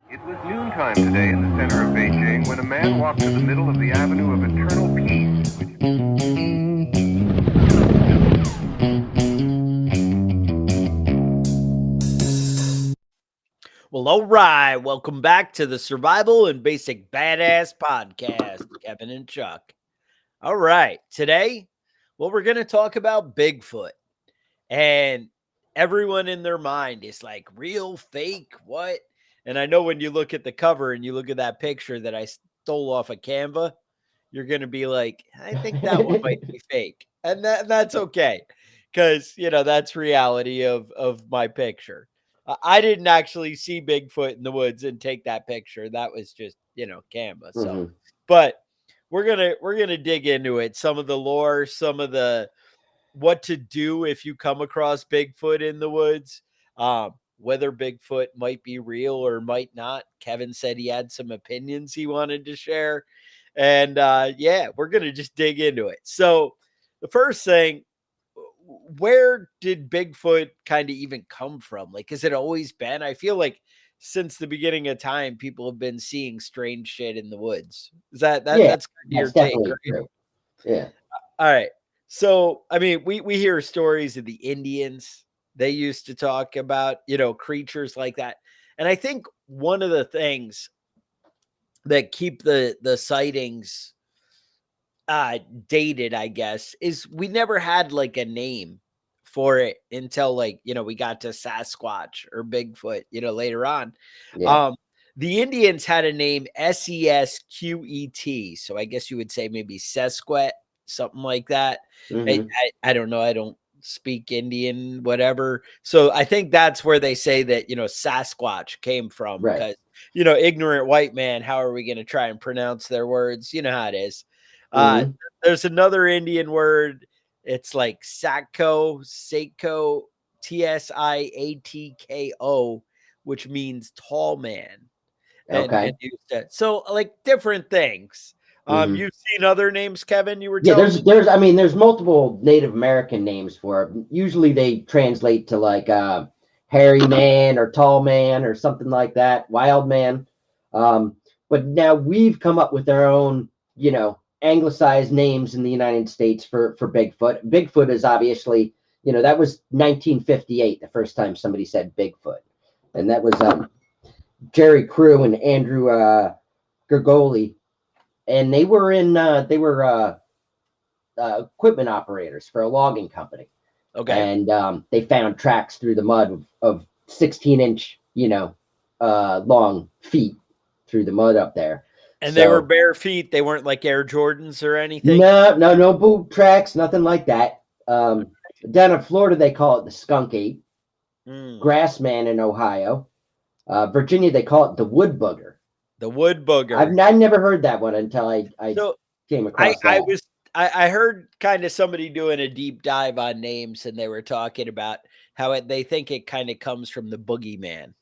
It was noontime today in the center of Beijing when a man walked to the middle of the Avenue of Eternal Peace, Well, all right. Welcome back to the Survival and Basic Badass Podcast, Kevin and Chuck. All right. Today, we're going to talk about Bigfoot. And everyone in their mind is like, real, fake, what? And I know when you look at the cover and you look at that picture that I stole off of Canva, you're going to be like, I think that one might be fake. And that's okay. Because, that's reality of my picture. I didn't actually see Bigfoot in the woods and take that picture. That was just, Canva. So, but we're gonna dig into it. Some of the lore, some of the what to do if you come across Bigfoot in the woods. Whether Bigfoot might be real or might not. Kevin said he had some opinions he wanted to share. And yeah, we're gonna just dig into it. So the first thing, where did Bigfoot kind of even come from? Like, has it always been? I feel like since the beginning of time, people have been seeing strange shit in the woods. Is Yeah, that's your that's take, definitely right? true. Yeah. All right. So, I mean, we hear stories of the Indians. They used to talk about, creatures like that. And I think one of the things that keep the sightings dated, I guess, is we never had like a name for it until like, we got to Sasquatch or Bigfoot, later on. Yeah. Um the Indians had a name Sesquet. So I guess you would say maybe Sesquet, something like that. Hmm. I don't know. I don't speak Indian, whatever. So I think that's where they say that, Sasquatch came from Right. because, ignorant white man, how are we going to try and pronounce their words? You know how it is. Uh, Hmm. there's another Indian word. It's like Sako, Tsiatko, which means tall man. And Okay. used to, so like different things. Hmm. You've seen other names, Kevin, you were Yeah, telling me? there's multiple Native American names for it. Usually they translate to like hairy man or tall man or something like that, wild man. Um, but now we've come up with our own, anglicized names in the United States for Bigfoot. Bigfoot is obviously, that was 1958, the first time somebody said Bigfoot. And that was Jerry Crew and Andrew Gergoli, and they were equipment operators for a logging company, Okay. and they found tracks through the mud of 16-inch, long feet through the mud up there. And they were So bare feet. They weren't like Air Jordans or anything. no boot tracks, nothing like that. Down in Florida, they call it the skunk ape, Mm, grassman in Ohio. Virginia, they call it the wood booger. the wood booger. I never heard that one until I So came I across I that. was I heard kind of somebody doing a deep dive on names, and they were talking about how they think it kind of comes from the boogeyman.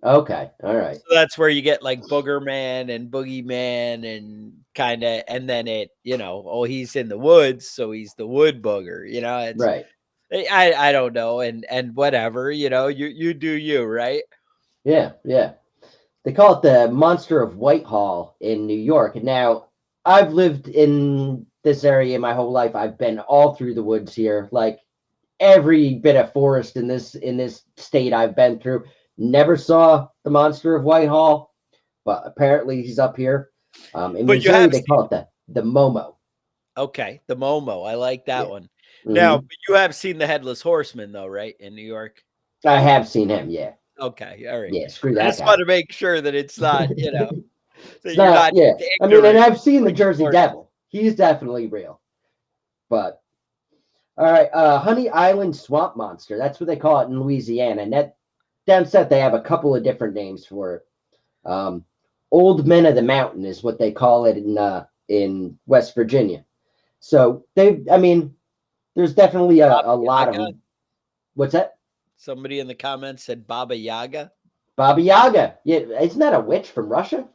Okay, all right, So that's where you get like Booger Man and Boogeyman and kind of, and then it, oh, he's in the woods, so he's the wood booger. It's right. I don't know, and whatever, you do you, right? Yeah, yeah. They call it the Monster of Whitehall in New York. And now I've lived in this area my whole life. I've been all through the woods here, like every bit of forest in this state I've been through. Never saw the Monster of Whitehall, but apparently he's up here. In But you Missouri, have they call it the Momo. Okay, the Momo. I like that Yeah. one. Now, Hmm. but you have seen the Headless Horseman though, right? In New York? I have seen him. Yeah, Okay, all right. yeah. Screw I that just want guy. to make sure that it's not, that It's you're not. not Yeah, just I mean, and ignorant I've seen the like Jersey Florida. Devil. He's definitely real. But all right, Honey Island Swamp Monster. That's what they call it in Louisiana. And that down south they have a couple of different names for it. Um, Old Men of the Mountain is what they call it in West Virginia. So I mean, there's definitely Baba a lot of Yaga. them. What's that? Somebody in the comments said Baba Yaga. Baba Yaga. Yeah, isn't that a witch from Russia?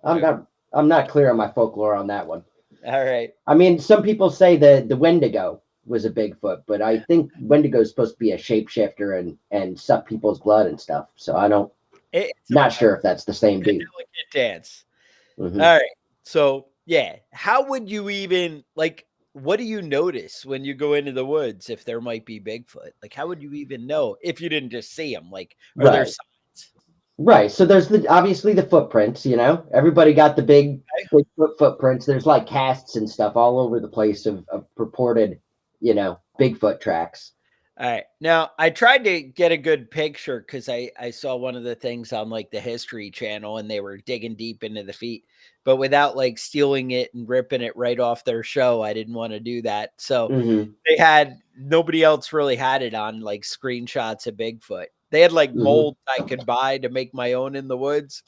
I'm Uh, not. I'm not clear on my folklore on that one. All right. I mean, some people say the Wendigo was a Bigfoot, but I think Wendigo is supposed to be a shapeshifter and suck people's blood and stuff. So I don't. It's Not sure if that's the same a dude. delicate dance. Mhm. All right. So yeah, how would you even like? What do you notice when you go into the woods if there might be Bigfoot? Like, how would you even know if you didn't just see him? Like, are there Right. signs? Right. So there's obviously the footprints, Everybody got the big footprints. There's like casts and stuff all over the place of purported, Bigfoot tracks. All right. Now, I tried to get a good picture because I saw one of the things on like the History Channel and they were digging deep into the feet, but without like stealing it and ripping it right off their show, I didn't want to do that. So Hmm. they had nobody else really had it on like screenshots of Bigfoot. They had like Hmm. molds I could buy to make my own in the woods.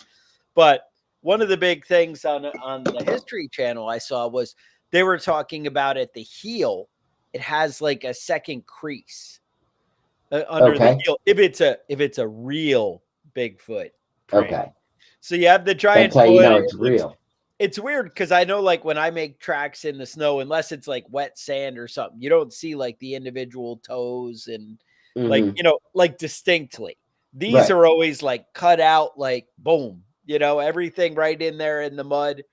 But one of the big things on the History Channel I saw was they were talking about at the heel, it has like a second crease under the Okay. heel if it's a real Bigfoot print. Okay. So you have the That's giant how you foot. know it's real. It's weird because I know like when I make tracks in the snow, unless it's like wet sand or something, you don't see like the individual toes and like Hmm. like distinctly. These Right. are always like cut out, like boom, everything right in there in the mud.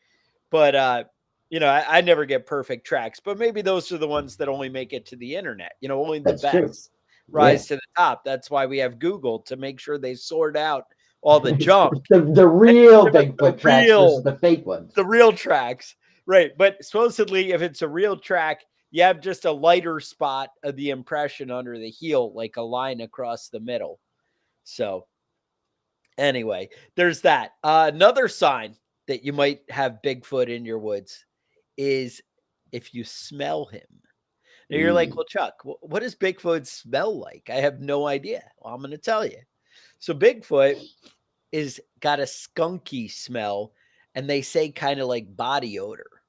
But I never get perfect tracks, but maybe those are the ones that only make it to the internet. Only the That's true. best Yeah. rise to the top. That's why we have Google to make sure they sort out all the junk. The And real give us Bigfoot tracks versus the fake ones. the real tracks. Right. But supposedly if it's a real track, you have just a lighter spot of the impression under the heel, like a line across the middle. So anyway, there's that. Another sign that you might have Bigfoot in your woods is if you smell him. Now you're like, Mm. well, Chuck, what does Bigfoot smell like? I have no idea. Well, I'm going to tell you. So Bigfoot is got a skunky smell, and they say kind of like body odor.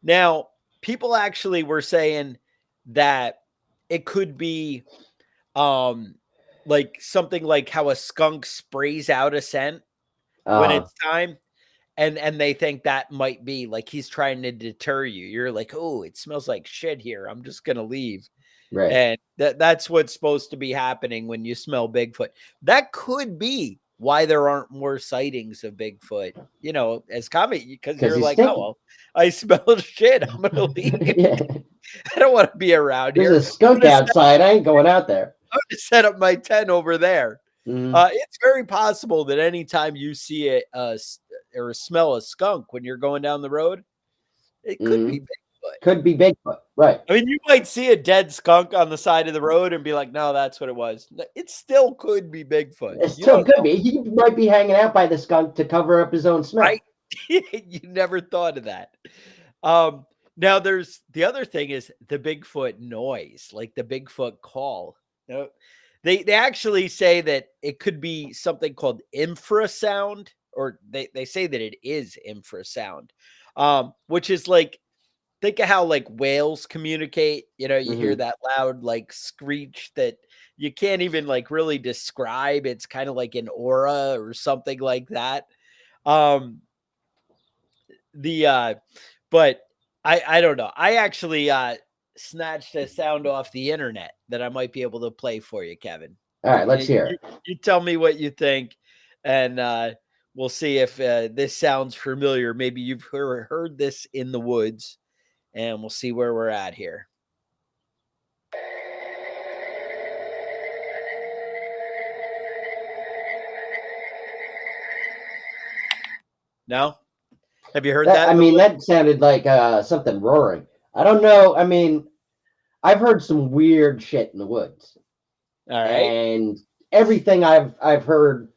Now, people actually were saying that it could be um like something like how a skunk sprays out a scent when Uh, it's time. And they think that might be like he's trying to deter you. You're like, oh, it smells like shit here. I'm just gonna leave. right. And that's what's supposed to be happening when you smell Bigfoot. That could be why there aren't more sightings of Bigfoot, as common because Because you're he's like, oh stinky. well, I smell shit. I'm gonna leave. Yeah. I don't want to be around There's here. a skunk outside. I ain't going out there. I'm gonna set up my tent over there. Mm. It's very possible that anytime you see it or smell a skunk when you're going down the road, it could be Mm. Bigfoot. Could be Bigfoot. Right. I mean, you might see a dead skunk on the side of the road and be like, "No, that's what it was." It still could be Bigfoot. It You still don't could know, be. He might be hanging out by the skunk to cover up his own smell. right? You never thought of that. Um, Now there's the other thing is the Bigfoot noise, like the Bigfoot call. You they actually say that it could be something called infrasound, or they say that it is infrasound, which is like think of how like whales communicate. You hear Hmm. that loud like screech that you can't even like really describe. It's kind of like an aura or something like that. Um, the but I don't know. I actually snatched a sound off the internet that I might be able to play for you, Kevin. All right, let's hear it. You tell me what you think, and we'll see if this sounds familiar. Maybe you've heard this in the woods, and we'll see where we're at here. No? Have you heard that I in the mean, woods? that sounded like something roaring. I don't know. I mean, I've heard some weird shit in the woods, All right. and everything I've heard,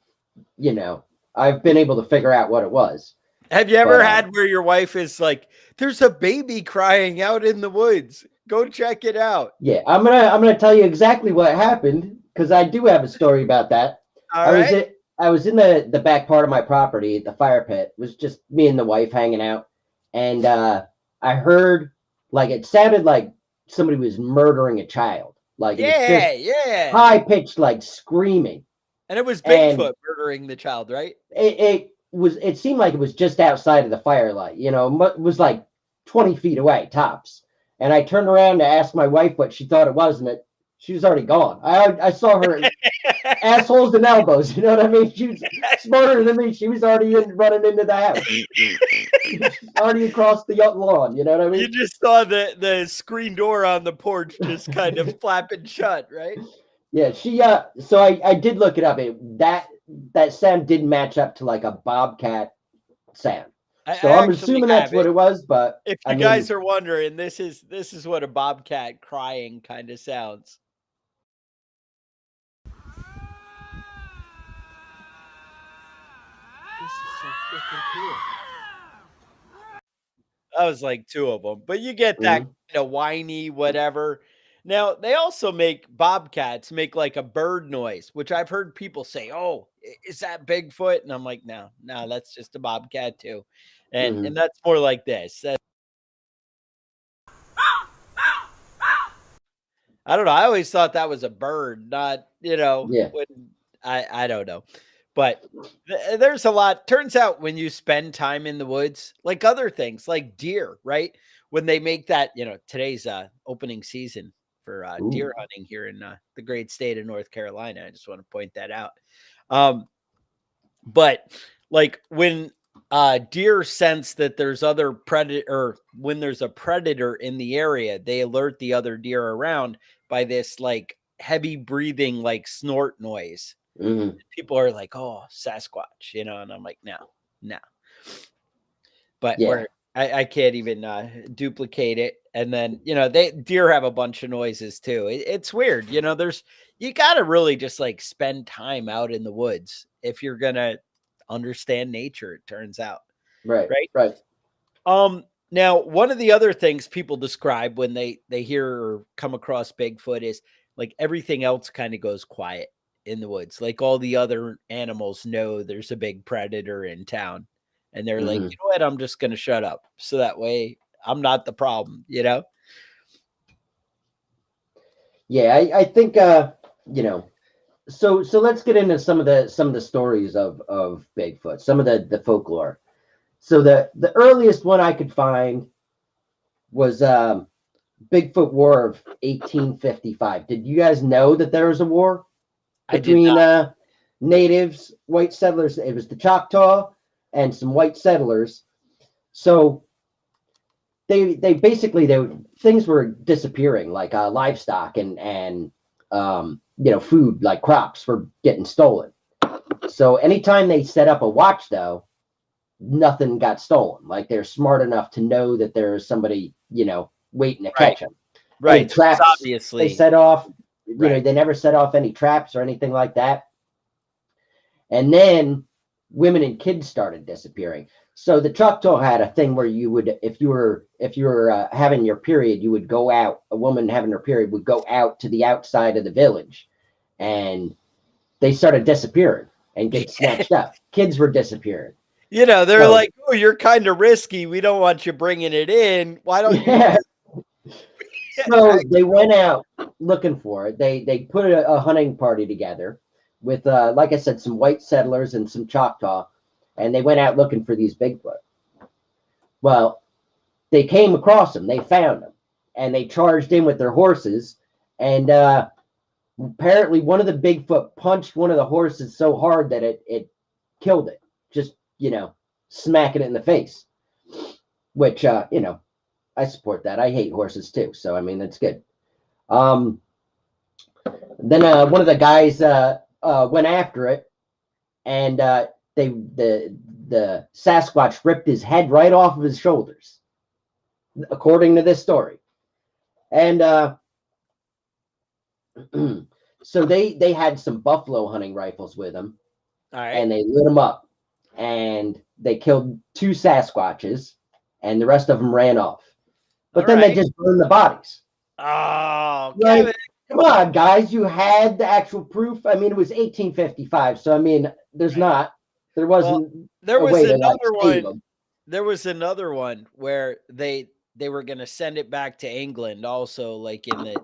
you know, I've been able to figure out what it was. Have you But ever had where your wife is like, "There's a baby crying out in the woods. Go check it out." yeah, I'm gonna tell you exactly what happened because I do have a story about that. All I was right. at, I was in the back part of my property, the fire pit. It was just me and the wife hanging out, and I heard like it sounded like somebody was murdering a child. Like it was just Yeah, yeah. high pitched, like screaming, And it was and Bigfoot murdering the child, right? it seemed like it was just outside of the firelight. It was like 20 feet away tops. And I turned around to ask my wife what she thought it was, and she was already gone. I saw her assholes and elbows. You know what I mean? She was smarter than me. She was already running into the house. She's already across the lawn. You know what I You mean? just saw the screen door on the porch just kind of flapping shut, right? Yeah, she so I did look it up. That sound did match up to like a bobcat sound. So I I'm actually assuming have that's what it. it was, but If I you mean, guys are wondering, this is what a bobcat crying kind of sounds. this is so freaking cool. I was like two of them, but you get that Mhm. kind of whiny whatever. Now they also make bobcats make like a bird noise, which I've heard people say, "Oh, is that Bigfoot?" And I'm like, "No, no, that's just a bobcat too," and Mhm. that's more like this. I don't know. I always thought that was a bird, not Yeah. when I don't know, but there's a lot. Turns out when you spend time in the woods, like other things, like deer, right? When they make that, today's opening season for Ooh. deer hunting here in the great state of North Carolina. I just want to point that out. Um, but like when deer sense that there's other predator, or when there's a predator in the area, they alert the other deer around by this like heavy breathing, like snort noise. Mhm. People are like, "Oh, Sasquatch," and I'm like, "No, no." But Yeah. where I can't even duplicate it. And then deer have a bunch of noises too. It's weird, you got to really just like spend time out in the woods if you're gonna understand nature. It turns out, Right. right? Right. Now one of the other things people describe when they hear or come across Bigfoot is like everything else kind of goes quiet in the woods. Like all the other animals know there's a big predator in town, and they're like, Mhm. you know what, I'm just gonna shut up so that way I'm not the problem. Yeah. I think you know. So let's get into some of the stories of Bigfoot, some of the folklore. So the earliest one I could find was Bigfoot War of 1855. Did you guys know that there was a war I did between not. natives, white settlers? It was the Choctaw and some white settlers. So they basically things were disappearing, like livestock and food like crops were getting stolen. So anytime they set up a watch, though, nothing got stolen. Like they're smart enough to know that there's somebody, waiting to Right, catch them. Any right. So it's traps they obviously set off, right. they never set off any traps or anything like that. And then women and kids started disappearing. So the Choctaw had a thing where you would, if you were having your period, you would go out. A woman having her period would go out to the outside of the village, and they started disappearing and get snatched up. Kids were disappearing. They're So like, "Oh, you're kind of risky. We don't want you bringing it in. Why don't you yeah, just?" so they went out looking for it. They put a hunting party together with, like I said, some white settlers and some Choctaw, and they went out looking for these Bigfoot. Well, they came across them. They found them, and they charged in with their horses. And apparently, one of the Bigfoot punched one of the horses so hard that it killed it. Just smacking it in the face. Which I support that. I hate horses too, so I mean that's good. Um, then one of the guys went after it, and they the Sasquatch ripped his head right off of his shoulders, according to this story. And so they had some buffalo hunting rifles with them, All right. and they lit them up, and they killed two Sasquatches, and the rest of them ran off. All But then they right. just burned the bodies. Oh, Like, Kevin. come on, guys, you had the actual proof. I mean, it was 1855, so I mean, Right. there Well, wasn't there a was way to like another save one. them. There was another one where they were going to send it back to England also, like in the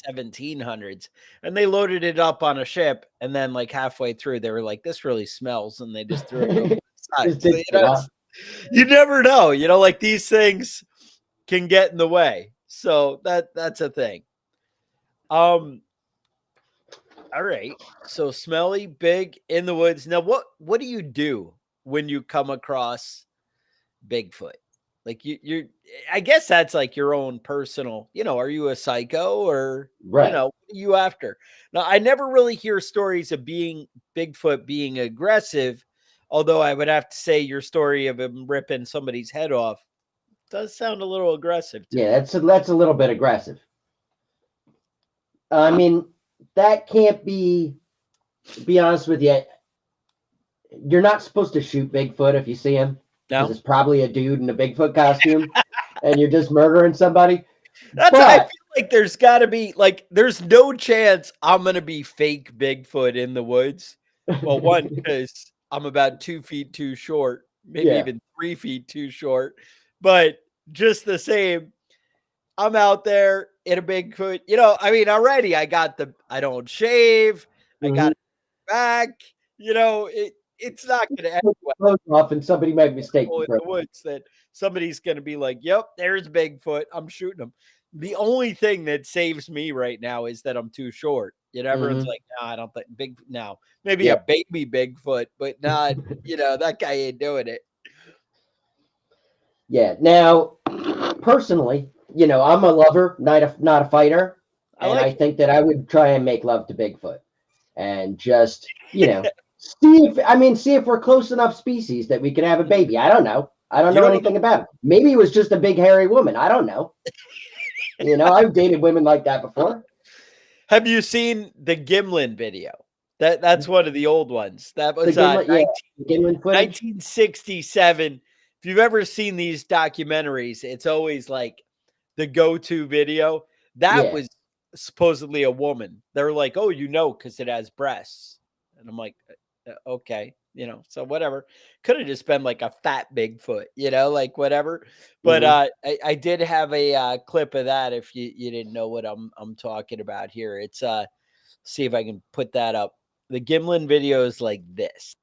1700s, and they loaded it up on a ship, and then like halfway through they were like, "This really smells," and they just threw it over the side. Just So did it, huh? you never know, like these things can get in the way. So that's a thing. Um All right. So smelly, big, in the woods. Now, what do you do when you come across Bigfoot? Like you're I guess that's like your own personal, are you a psycho or Right. what are you after? Now, I never really hear stories of Bigfoot being aggressive, although I would have to say your story of him ripping somebody's head off does sound a little aggressive to Yeah, me. that's a little bit aggressive. I mean, that can't be. To be honest with you, you're not supposed to shoot Bigfoot if you see him because No? it's probably a dude in a Bigfoot costume, and you're just murdering somebody. I feel But like there's got to be like there's no chance I'm gonna be fake Bigfoot in the woods. Well, one because I'm about 2 feet too short, maybe yeah, even 3 feet too short. But just the same, I'm out there in a Bigfoot. I mean, already I don't shave. I hmm got it back. It's not gonna end well clothes off, and somebody might mistake you in for. the woods that somebody's going to be like, "Yep, there's Bigfoot. I'm shooting him." The only thing that saves me right now is that I'm too short. Everyone's Mm-hmm. like, "No, I don't think big now. Maybe a Yep. baby Bigfoot, but not, that guy ain't doing it." Yeah. Now, personally, I'm a lover, not a fighter, I and I like it. think that I would try and make love to Bigfoot and just, see if we're close enough species that we can have a baby. I don't know. I don't You know don't know. anything about it. Maybe it was just a big hairy woman. I don't know. I've dated women like that before. Have you seen the Gimlin video? That's one of the old ones. That The was Gimlet, yeah, the Gimlet footage. 1967. If you've ever seen these documentaries, it's always like the go-to video. That Yeah. was supposedly a woman. They're like, "Oh, because it has breasts." And I'm like, okay, so whatever. Could have just been like a fat Bigfoot, like whatever. But hmm I did have a clip of that if you didn't know what I'm talking about here. It's see if I can put that up. The Gimlin video is like this.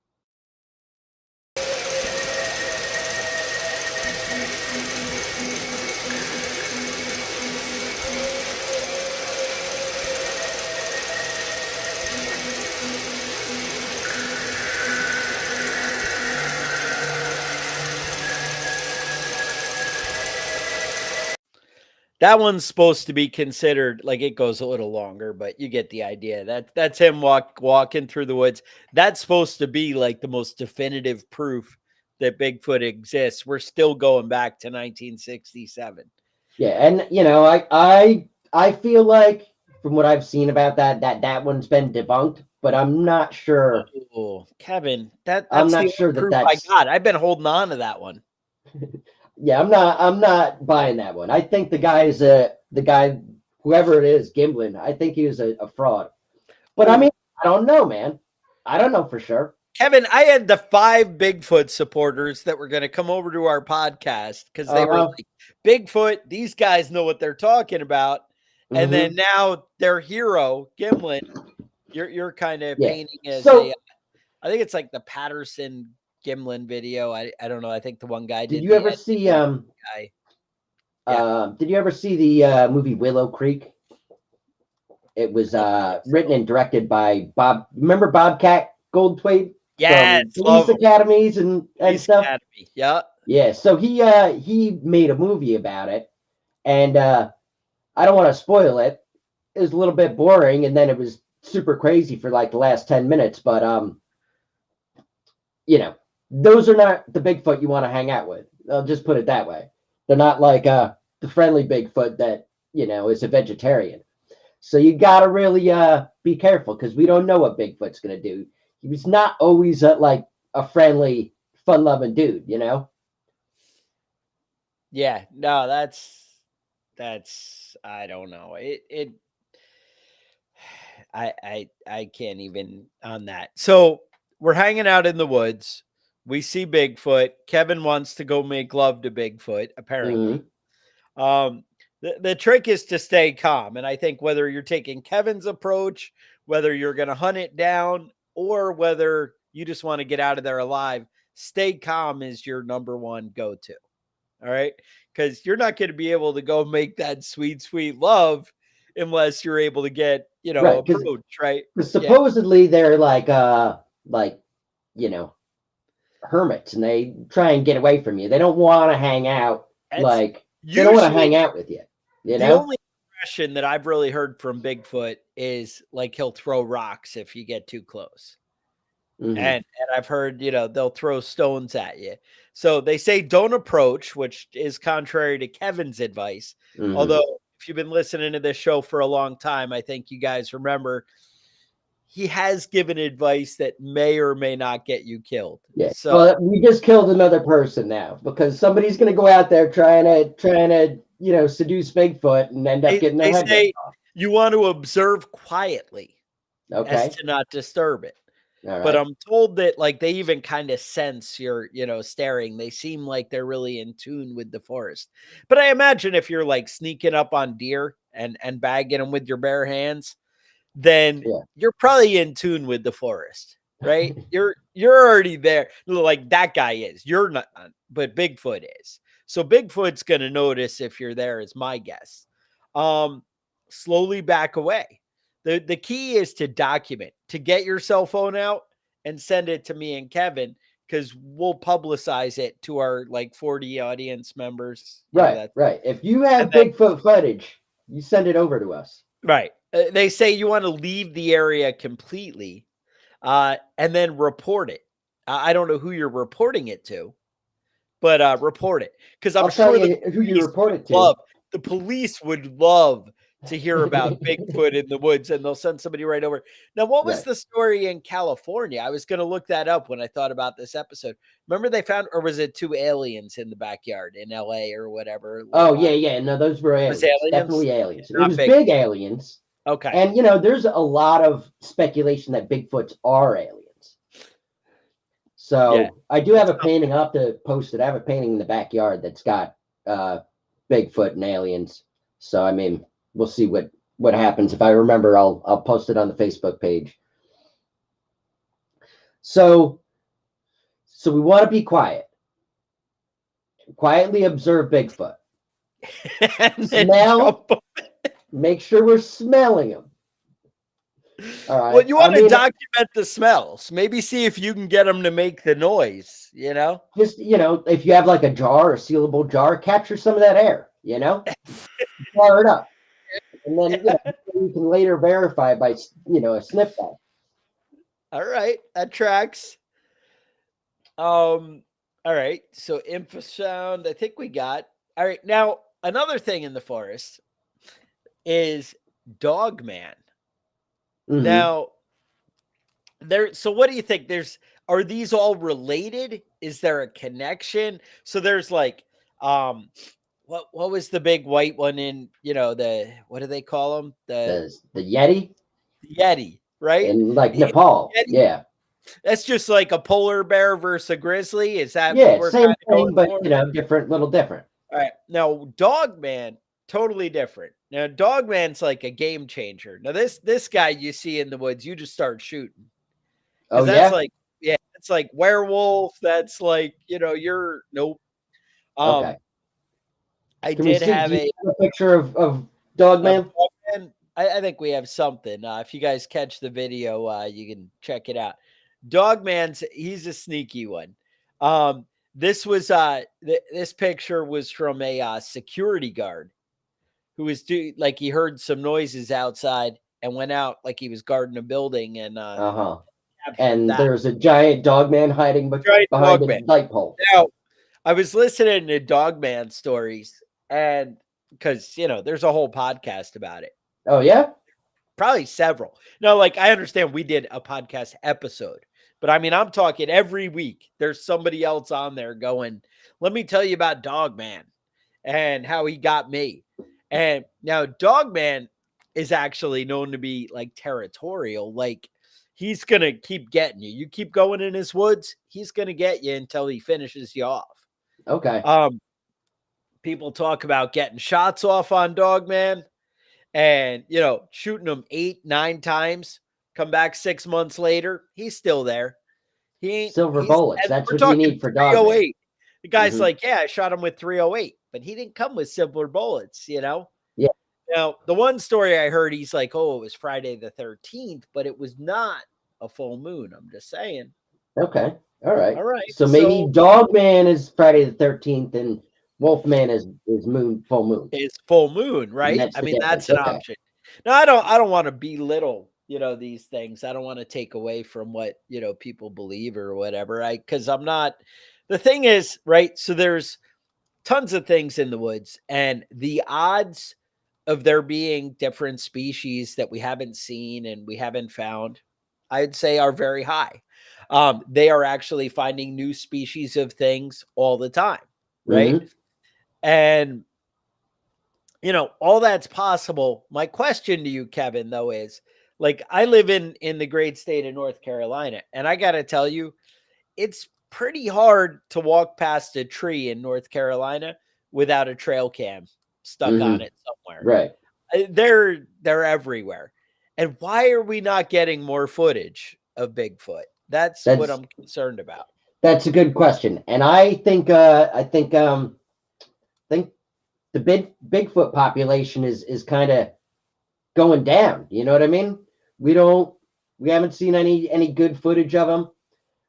That one's supposed to be considered like it goes a little longer, but you get the idea. That's him walking through the woods. That's supposed to be like the most definitive proof that Bigfoot exists. We're still going back to 1967. Yeah, and I feel like from what I've seen about that one's been debunked, but I'm not sure. Oh, Kevin, I'm that's the not only sure that proof I that's. got. I've been holding on to that one. Yeah, I'm not buying that one. I think the guy, whoever it is, Gimlin. I think he was a fraud. But I Oh, mean, I don't know, man. I don't know for sure. Kevin, I had the 5 Bigfoot supporters that were going to come over to our podcast because they were Uh-huh. like, Bigfoot, these guys know what they're talking about. And then hmm now their hero, Gimlin, you're kind of Yeah. painting as So, I think it's like the Patterson Gimlin video. I don't know. I think the one guy did did you the ever editing see and the guy. Yeah. the movie Willow Creek? It was I don't think written so. and directed by Bob. Remember Bobcat Goldthwait Yes. from Police Love him. Academies and Police stuff? Academy. Yeah. Yeah. So he made a movie about it, and I don't want to spoil it. It was a little bit boring, and then it was super crazy for like the last 10 minutes. But you know, those are not the Bigfoot you want to hang out with. I'll just put it that way. They're not like the friendly Bigfoot that is a vegetarian. So you got to really be careful because we don't know what Bigfoot's going to do. He was not always like a friendly, fun-loving dude. Yeah. No, that's I don't know. I can't even on that. So we're hanging out in the woods. We see Bigfoot. Kevin wants to go make love to Bigfoot, apparently. hmm The trick is to stay calm. And I think whether you're taking Kevin's approach, whether you're going to hunt it down, or whether you just want to get out of there alive, stay calm is your number one go to. All right. Because you're not going to be able to go make that sweet, sweet love unless you're able to get, Right, approach, right? because Yeah. supposedly they're like you know, hermits, and they try and get away from you. They don't want to hang out. That's Like they don't want to usually hang out with you. You the know. only expression that I've really heard from Bigfoot is like he'll throw rocks if you get too close. Hmm. And I've heard, they'll throw stones at you. So they say don't approach, which is contrary to Kevin's advice. Hmm. Although if you've been listening to this show for a long time, I think you guys remember he has given advice that may or may not get you killed. Yeah. So Well, we just killed another person now because somebody's going to go out there trying to seduce Bigfoot and end up getting their they head ripped say off. you want to observe quietly as Okay. to not disturb it. All But right. I'm told that like they even kind of sense your, staring. They seem like they're really in tune with the forest. But I imagine if you're like sneaking up on deer and bagging them with your bare hands, then Yeah. you're probably in tune with the forest, right? You're already there. Like that guy is. You're not, but Bigfoot is. So Bigfoot's gonna notice if you're there, is my guess. Um, Slowly back away. The key is to document, to get your cell phone out and send it to me and Kevin, because we'll publicize it to our like 40 audience members. Right. That Right. If you have and then Bigfoot footage, you send it over to us. right. They say you want to leave the area completely, and then report it. I don't know who you're reporting it to, but report it, because I'm I'll tell sure you who you report it to. the police would love to hear about Bigfoot in the woods, and they'll send somebody right over. Now, what was Right. the story in California? I was going to look that up when I thought about this episode. Remember they found, or was it two aliens in the backyard in LA or whatever? Oh yeah, yeah. No, those were Was aliens. aliens? Definitely aliens. It Not was big. big aliens. Okay. And there's a lot of speculation that Bigfoots are aliens. So Yeah. I do have a painting. I'll have to post it. I have a painting in the backyard that's got Bigfoot and aliens. So I mean, we'll see what happens. If I remember, I'll post it on the Facebook page. So we want to be quiet. Quietly observe Bigfoot. And then Smell. jump. Make sure we're smelling them. All right. Well, you want I to mean, document the smells. Maybe see if you can get them to make the noise, just if you have like a jar, a sealable jar, capture some of that air. Fire it up, and then you can later verify by a sniff test. All right, that tracks. All right. So infrasound, I think we got. All right. Now, another thing in the forest is Dogman. Mhm. Now, so what do you think? Are these all related? Is there a connection? So there's like what was the big white one in, what do they call them? the Yeti Yeti, right? in like The Nepal. Yeti, Yeah. that's just like a polar bear versus a grizzly. Is that what Yeah, we're same kind of thing, going but for? different, little different. All right. Now, Dogman, totally different. Now, Dogman's like a game changer. Now, this guy you see in the woods, you just start shooting. Oh That's yeah. like, yeah, it's like werewolf. That's like, you're nope. Okay. I Can we did see? have Do you a have a picture of of Dogman? Dogman. I think we have something. If you guys catch the video, you can check it out. Dogman's, he's a sneaky one. This was this picture was from a security guard who was like he heard some noises outside and went out like he was guarding a building and Uh-huh. captured And that. there's a giant Dogman hiding Giant behind Dogman. a light pole. Now, I was listening to Dogman stories, and because there's a whole podcast about it. Oh yeah. Probably several. No, like I understand we did a podcast episode, but I mean, I'm talking every week. There's somebody else on there going, let me tell you about Dogman and how he got me. And now Dogman is actually known to be like territorial. Like he's going to keep getting you. You keep going in his woods, he's going to get you until he finishes you off. Okay. People talk about getting shots off on Dogman and, shooting him 8-9 times, come back 6 months later, he's still there. He ain't Silver bullets. That's what you need for Dogman. 308. The guy's Mhm. like, yeah, I shot him with 308, but he didn't come with silver bullets, Yeah. Now, the one story I heard, he's like, oh, it was Friday the 13th, but it was not a full moon. I'm just saying. Okay. All right. All right. So maybe So Dog Man is Friday the 13th and Wolf Man is full moon. it's full moon, And right? that's I the mean, that's difference. an Okay. option. No, I don't want to belittle, these things. I don't want to take away from what, people believe or whatever. Because I'm not, the thing is, right? So there's tons of things in the woods, and the odds of there being different species that we haven't seen and we haven't found, I'd say are very high. They are actually finding new species of things all the time, right? Hmm. And all that's possible. My question to you, Kevin, though, is like I live in the great state of North Carolina, and I got to tell you, it's pretty hard to walk past a tree in North Carolina without a trail cam stuck Hmm. on it somewhere. Right. They're everywhere. And why are we not getting more footage of Bigfoot? That's what That's I'm concerned about. that's a good question. And I think the Bigfoot population is kind of going down. You know what I mean? We don't we haven't seen any good footage of them.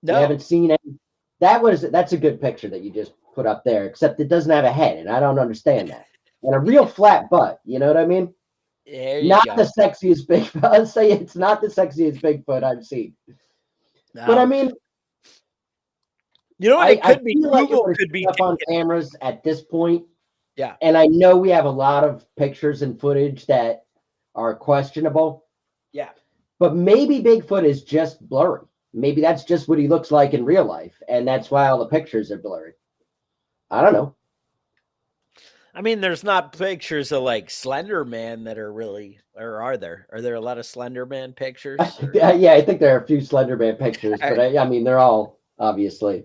We No, haven't seen any. That's a good picture that you just put up there, except it doesn't have a head, and I don't understand that. And a real flat butt, you know what I mean? there you Not the go. sexiest Bigfoot. I'd say it's not the sexiest Bigfoot I've seen. But I Now, mean, you know what I, it I could be? feel like it Google would could have be showed up on taking. cameras at this point, Yeah, and I know we have a lot of pictures and footage that are questionable, yeah. but maybe Bigfoot is just blurry. Maybe that's just what he looks like in real life, and that's why all the pictures are blurry. I don't know. I mean, there's not pictures of like Slender Man that are really, or are there? Are there a lot of Slender Man pictures? Or Yeah, I think there are a few Slenderman pictures, but I- I mean, they're all obviously.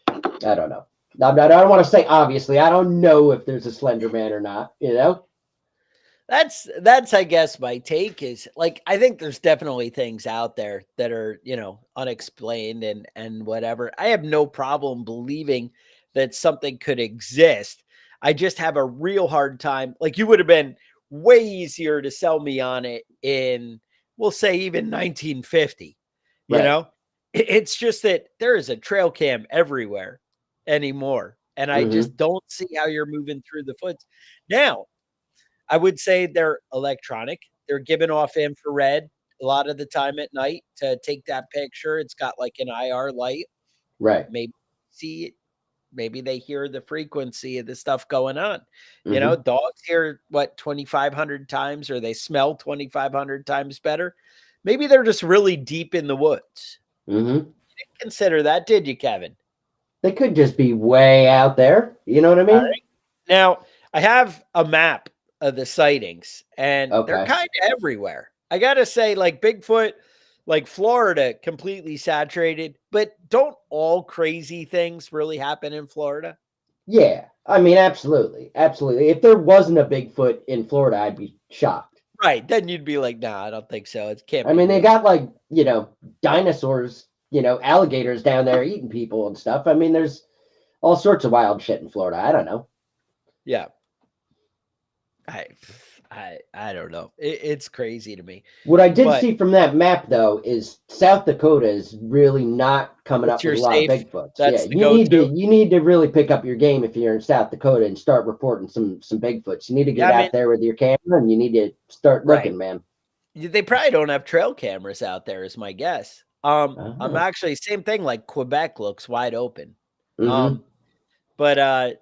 I don't know. I don't want to say obviously. I don't know if there's a Slenderman or not. You know. that's I guess my take is like I think there's definitely things out there that are unexplained and whatever. I have no problem believing that something could exist. I just have a real hard time. Like you would have been way easier to sell me on it in, we'll say, even 1950. You Right. know, it's just that there is a trail cam everywhere anymore, and I Mm-hmm. just don't see how you're moving through the foots now. I would say they're electronic. They're giving off infrared a lot of the time at night to take that picture. It's got like an IR light. Right. Maybe see it. Maybe they hear the frequency of the stuff going on. Mm-hmm. Dogs hear what 2,500 times, or they smell 2,500 times better. Maybe they're just really deep in the woods. Mm-hmm. Consider that, did you, Kevin? They could just be way out there. You know what I All mean? right. Now, I have a map of the sightings, and they're Okay. kind of everywhere. I got to say, like Bigfoot, like Florida, completely saturated, but don't all crazy things really happen in Florida? Yeah. I mean, absolutely, absolutely. If there wasn't a Bigfoot in Florida, I'd be shocked. Right. Then you'd be like, nah, I don't think so. It can't I be mean, they real. got like dinosaurs, alligators down there eating people and stuff. I mean, there's all sorts of wild shit in Florida. I don't know. Yeah. I I don't know. It's crazy to me. What I did But see from that map, though, is South Dakota is really not coming it's up with your a lot of safe. Bigfoots. Yeah, That's the you need to go-to. you need to really pick up your game if you're in South Dakota and start reporting some Bigfoots. You need to Yeah, get I mean, out there with your camera and you need to start right. looking, man. They probably don't have trail cameras out there, is my guess. I'm Uh-huh. actually same thing. Like Quebec looks wide open. Mm-hmm. Um, but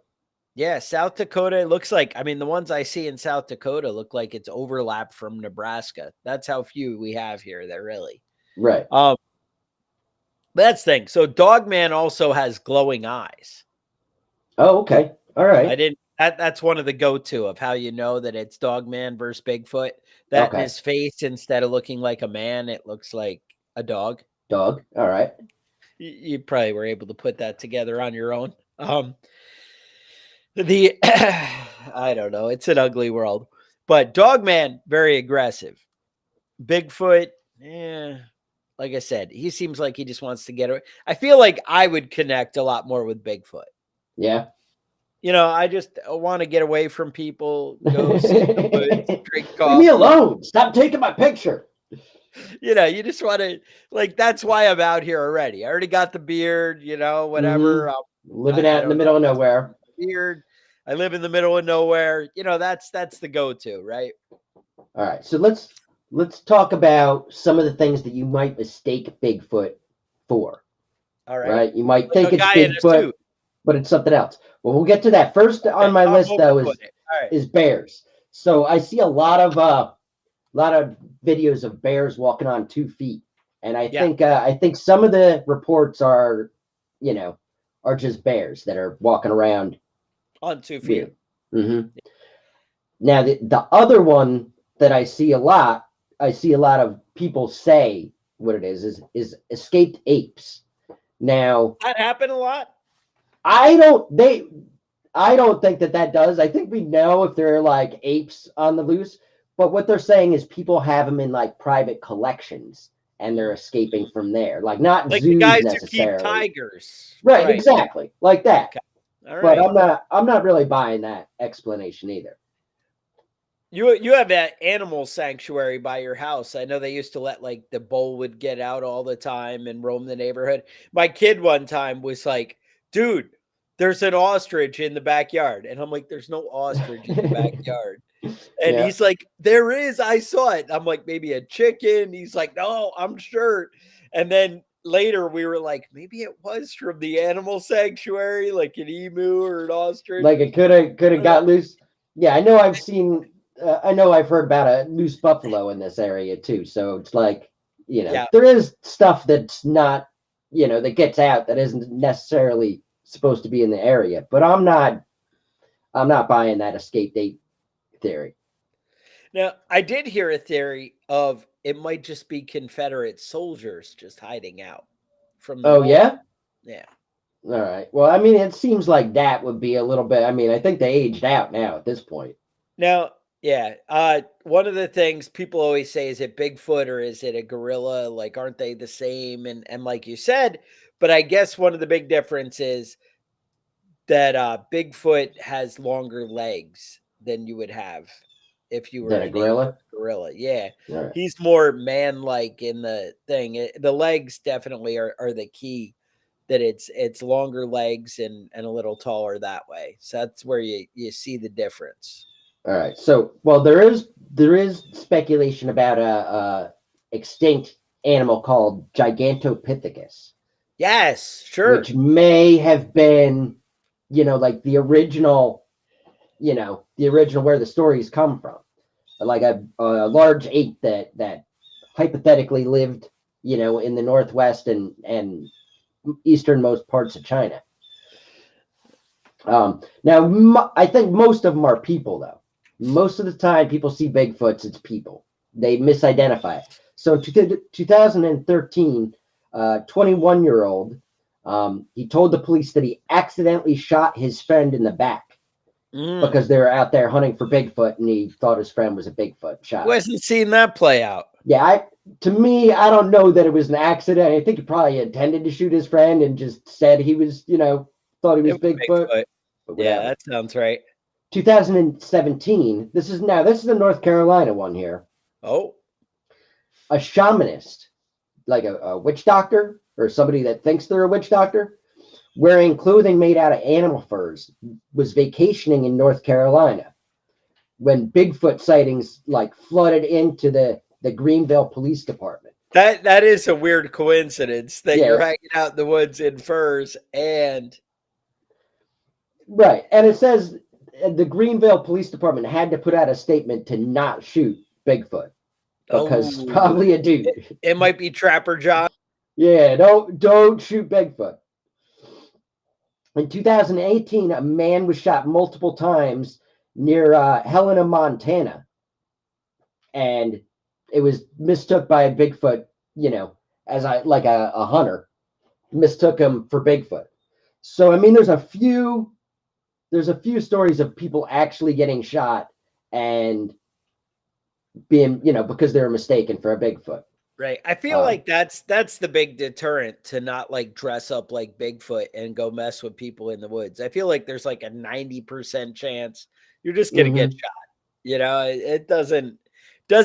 yeah, South Dakota. It looks like. I mean, the ones I see in South Dakota look like it's overlap from Nebraska. That's how few we have here. There really. Right. Um, that's the thing. So Dogman also has glowing eyes. Oh, okay. All I right. didn't. That's one of the go-to of how you know that it's Dogman versus Bigfoot. That in Okay. his face, instead of looking like a man, it looks like a dog. Dog. All right. You probably were able to put that together on your own. The I don't know. It's an ugly world, but Dogman very aggressive. Bigfoot, yeah. Like I said, he seems like he just wants to get away. I feel like I would connect a lot more with Bigfoot. Yeah. I just want to get away from people, go sit in the woods, drink Leave me coffee. alone. Stop taking my picture. You just want to, like, that's why I'm out here already. I already got the beard, whatever. Living I out in the don't middle of know. nowhere. Beard. I live in the middle of nowhere. That's the go-to, right? All right. So let's talk about some of the things that you might mistake Bigfoot for. All right. Right? You might Like think a it's guy in a Bigfoot, suit. but it's something else. Well, we'll get to that. First Okay, on my I'm list open though with it. All right. is bears. So I see a lot of videos of bears walking on 2 feet, and I Yeah, think some of the reports are, are just bears that are walking around on 2 feet. weird. hmm Now the other one that I see a lot of people say what it is escaped apes. Now That happened a lot. I don't they I don't think that does. I think we know if they're like apes on the loose, but what they're saying is people have them in like private collections and they're escaping from there, like not Like the zoos guys who keep necessarily. tigers. Right, Right. exactly, like that. Okay. All But right. I'm not really buying that explanation either. You have that animal sanctuary by your house. I know they used to let like the bull would get out all the time and roam the neighborhood. My kid one time was like, "Dude, there's an ostrich in the backyard." And I'm like, "There's no ostrich in the backyard." And Yeah, he's like, "There is. I saw it." I'm like, "Maybe a chicken." He's like, "No, I'm sure." And then later we were like, "Maybe it was from the animal sanctuary, like an emu or an ostrich." like it could have got loose. Yeah, I know I've heard about a loose buffalo in this area too. So it's like, Yeah. there is stuff that's not, that gets out that isn't necessarily supposed to be in the area. But I'm not buying that escape date theory. Now, I did hear a theory of it might just be Confederate soldiers just hiding out from the Oh war. yeah? Yeah. All right. Well, I mean, it seems like that would be a little bit. I mean, I think they aged out now at this point. Now, yeah, one of the things people always say, is it Bigfoot or is it a gorilla? Like, aren't they the same? And like you said, but I guess one of the big differences that Bigfoot has longer legs than you would have if you were Then a a native gorilla. gorilla. Yeah. All right. He's more man-like in the thing. The legs definitely are the key, that it's longer legs and a little taller that way. So that's where you see the difference. All right. So, well, there is speculation about a extinct animal called Gigantopithecus, Yes, sure. which may have been, like the original where the stories come from, like a large ape that hypothetically lived, in the northwest and easternmost parts of China. Now, I think most of them are people, though. Most of the time, people see Bigfoots, it's people. They misidentify it. So in 2013, 21-year-old, he told the police that he accidentally shot his friend in the back Mm. because they were out there hunting for Bigfoot, and he thought his friend was a Bigfoot. Shot Who him. hasn't seen that play out? Yeah, to me, I don't know that it was an accident. I think he probably intended to shoot his friend and just said he was, thought he It was was Bigfoot, Bigfoot. but Yeah, whatever. that sounds right. 2017. This is the North Carolina one here. Oh, A shamanist, like a witch doctor or somebody that thinks they're a witch doctor, wearing clothing made out of animal furs, was vacationing in North Carolina when Bigfoot sightings like flooded into the Greenville Police Department. that is a weird coincidence that you're Yeah, hanging out in the woods in furs and right. And it says the Greenville Police Department had to put out a statement to not shoot Bigfoot because it's oh, probably a dude. it might be Trapper John. Yeah, don't shoot Bigfoot. In 2018, a man was shot multiple times near Helena, Montana, and it was mistook by a Bigfoot. As a hunter mistook him for Bigfoot. So I mean, there's a few stories of people actually getting shot and being, because they were mistaken for a Bigfoot. Right. I feel like that's the big deterrent to not like dress up like Bigfoot and go mess with people in the woods. I feel like there's like a 90% chance you're just gonna get Mhm. shot. You know, it doesn't Yeah,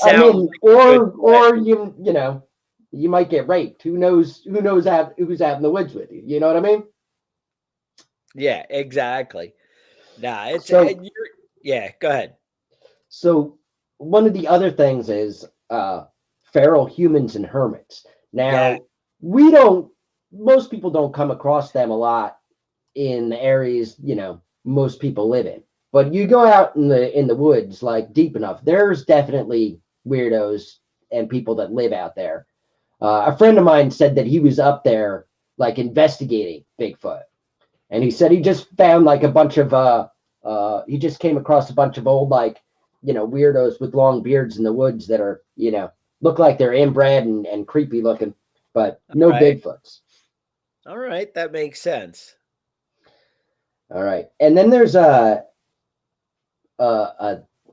I sound mean, like a good plan. or you know, you might get raped. Who knows? Who's out in the woods with you? You know what I mean? Yeah, exactly. Nah, So yeah, go ahead. so one of the other things is feral humans and hermits. Yeah. Now we don't. Most people don't come across them a lot in the areas most people live in. But you go out in the woods like deep enough, there's definitely weirdos and people that live out there. A friend of mine said that he was up there like investigating Bigfoot, and he said he just found like a bunch of he just came across a bunch of old like weirdos with long beards in the woods that are look like they're inbred and creepy looking, but no Right. Bigfoots. All right, that makes sense. All right, and then there's a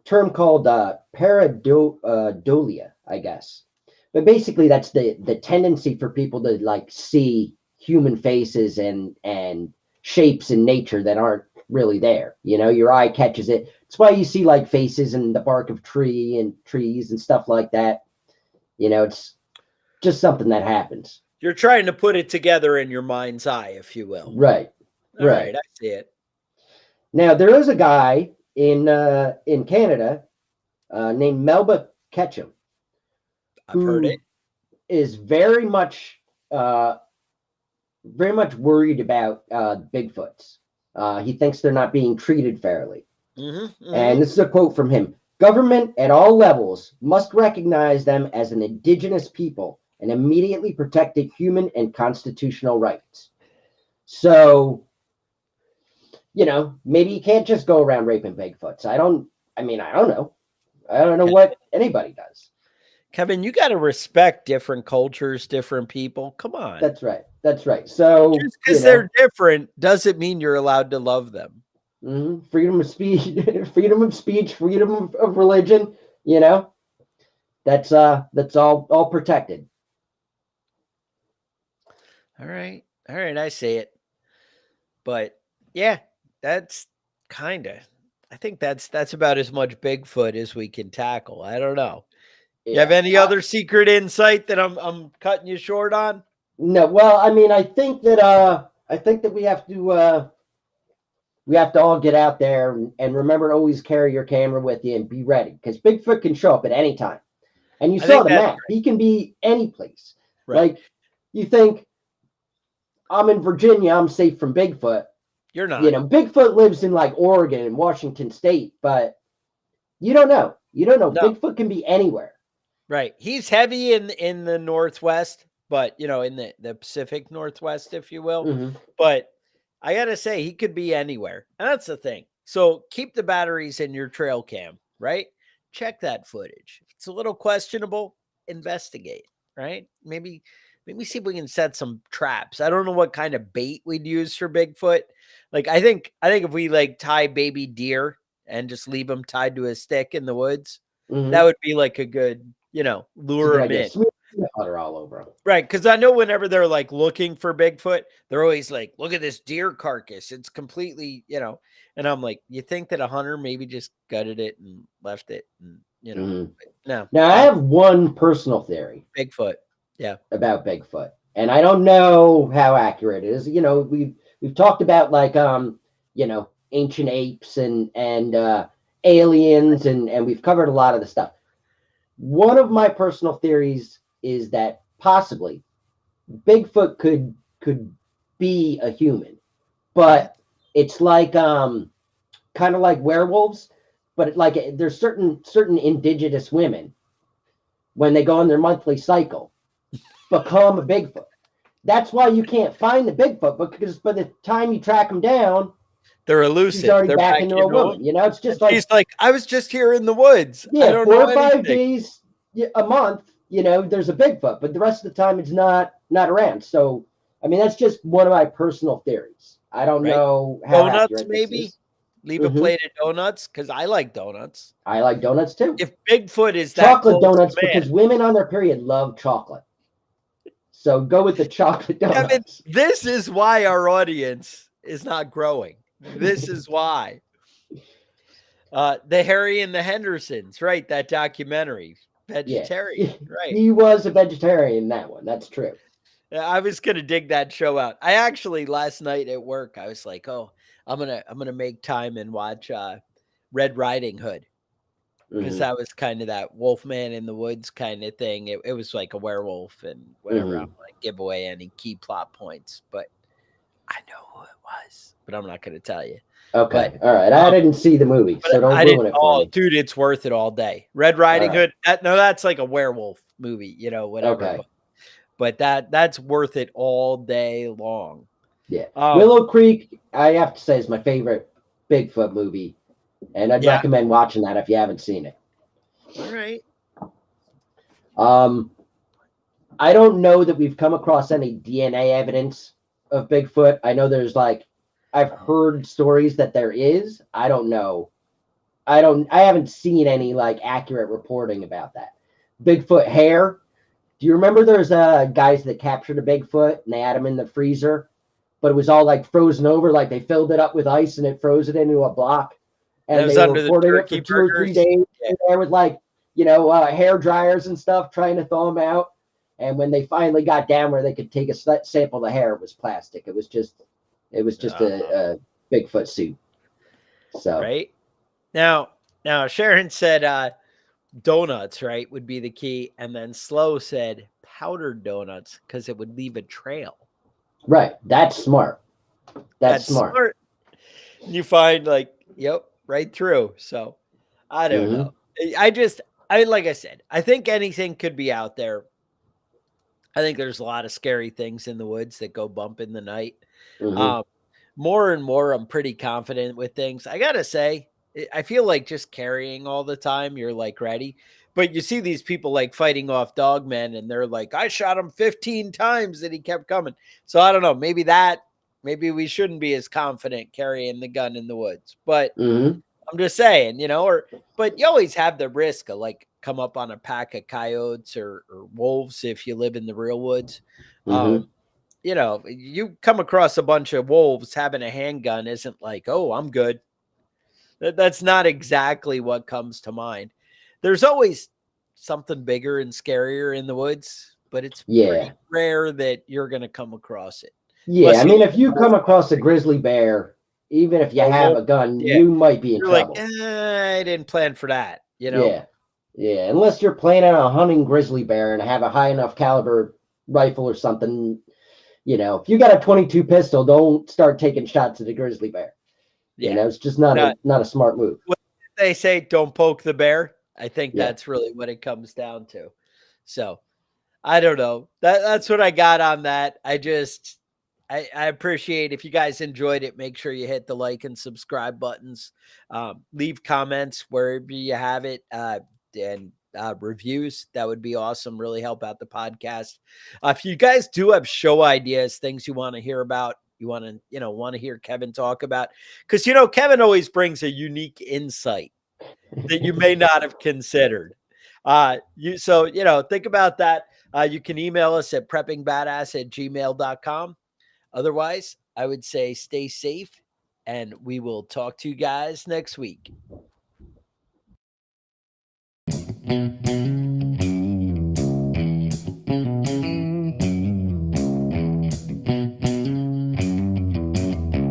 term called pareidolia, I guess. But basically, that's the tendency for people to like see human faces and shapes in nature that aren't really there. Your eye catches it. It's why you see like faces in the bark of trees and stuff like that. It's just something that happens. You're trying to put it together in your mind's eye, if you will. Right, All right. right, I see it. Now there is a guy in Canada named Melba Ketchum I've heard who it. is uh, very much worried about Bigfoots. He thinks they're not being treated fairly. And this is a quote from him: "Government at all levels must recognize them as an indigenous people and immediately protect their human and constitutional rights." So, maybe you can't just go around raping Bigfoots. I don't know. I don't know what anybody does. Kevin, you got to respect different cultures, different people. Come on. That's right. That's right. So, Just because they're different doesn't mean you're allowed to love them. freedom of speech, freedom of religion, that's all protected. All right. All right. I see it. But yeah, that's kind of, I think that's about as much Bigfoot as we can tackle. I don't know. You have Yeah. any other secret insight that I'm cutting you short on? No, well, I mean, I think that we have to all get out there and remember to always carry your camera with you and be ready because Bigfoot can show up at any time. And you I saw think the that's map. He can be any place. right. Like you think I'm in Virginia, I'm safe from Bigfoot. You're not. Bigfoot lives in like Oregon and Washington State, but you don't know. You don't know. No. Bigfoot can be anywhere. Right. He's heavy in the Northwest, but in the Pacific Northwest, if you will. Hmm. But I gotta say, he could be anywhere. And that's the thing. So keep the batteries in your trail cam, right? Check that footage. If it's a little questionable, investigate, right? Maybe see if we can set some traps. I don't know what kind of bait we'd use for Bigfoot. Like I think if we like tie baby deer and just leave them tied to a stick in the woods, that Hmm. would be like a good, It's a lure good them idea. in. Smear peanut butter all over them. Right. Cause I know whenever they're like looking for Bigfoot, they're always like, look at this deer carcass. It's completely, and I'm like, you think that a hunter maybe just gutted it and left it and, Hmm. no, Now, I have one personal theory Bigfoot. Yeah. about Bigfoot, and I don't know how accurate it is. We've talked about like ancient apes and aliens, and we've covered a lot of the stuff. One of my personal theories is that possibly Bigfoot could be a human, but it's like kind of like werewolves, but like there's certain indigenous women when they go on their monthly cycle become a Bigfoot. That's why you can't find the Bigfoot because by the time you track them down, They're she's elusive. already They're back back into a into them. woman. It's just And she's like like, I was just here in the woods. I yeah, don't 4 or 5 know anything. days a month. There's a Bigfoot, but the rest of the time it's not around. So I mean, that's just one of my personal theories. I don't Right. know how Donuts, accurate this maybe. is. Leave a plate of donuts because I like donuts. I like donuts too. If Bigfoot is that Chocolate close donuts to man, because women on their period love chocolate. So go with the chocolate donuts. Kevin, this is why our audience is not growing. This is why. The Harry and the Hendersons, right? That documentary, vegetarian, right? He was a vegetarian in that one. That's true. I was gonna dig that show out. I actually last night at work, I was like, "Oh, I'm gonna make time and watch Red Riding Hood," because that was kind of that Wolfman in the Woods kind of thing. It was like a werewolf and whatever. I'm gonna give away any key plot points, but I know who it was, but I'm not gonna tell you. Okay, all right. I didn't see the movie, so don't ruin it for me. Dude, it's worth it all day. Red Riding Hood. That's like a werewolf movie, whatever. Okay. But that's worth it all day long. Yeah. Willow Creek, I have to say, is my favorite Bigfoot movie. And I'd recommend watching that if you haven't seen it. All right. I don't know that we've come across any DNA evidence of Bigfoot. I know there's I've heard stories that there is. I don't know. I haven't seen any accurate reporting about that. Bigfoot hair. Do you remember there's guys that captured a Bigfoot and they had him in the freezer, but it was all frozen over, they filled it up with ice and it froze it into a block. And they were reporting it for 2 or 3 days there with hair dryers and stuff trying to thaw them out. And when they finally got down where they could take a sample of the hair, it was plastic. It was just a Bigfoot suit. So right now Sharon said donuts, right, would be the key, and then Slow said powdered donuts because it would leave a trail. Right, that's smart. That's smart. You find right through. So I don't know. Like I said, I think anything could be out there. I think there's a lot of scary things in the woods that go bump in the night. More and more, I'm pretty confident with things. I gotta say, I feel like just carrying all the time, you're ready. But you see these people fighting off dogmen, and they're like, I shot him 15 times and he kept coming. So I don't know. Maybe we shouldn't be as confident carrying the gun in the woods. But I'm just saying, but you always have the risk of come up on a pack of coyotes or wolves if you live in the real woods. You come across a bunch of wolves, having a handgun isn't oh, I'm good. That's not exactly what comes to mind. There's always something bigger and scarier in the woods, but it's pretty rare that you're going to come across it. Yeah, I mean, if you come across a grizzly bear, even if you have a gun, you might be in trouble. I didn't plan for that, Yeah, unless you're planning on hunting grizzly bear and have a high enough caliber rifle or something. If you got a 22 pistol, don't start taking shots at a grizzly bear. It's just not a smart move. They say don't poke the bear. I think that's really what it comes down to. So I don't know. That's what I got on that. I appreciate if you guys enjoyed it. Make sure you hit the like and subscribe buttons. Leave comments wherever you have it. And reviews, that would be awesome. Really help out the podcast. If you guys do have show ideas, things you want to hear about, you want to hear Kevin talk about, because Kevin always brings a unique insight that you may not have considered. Think about that. You can email us at preppingbadass@gmail.com. Otherwise, I would say stay safe, and we will talk to you guys next week.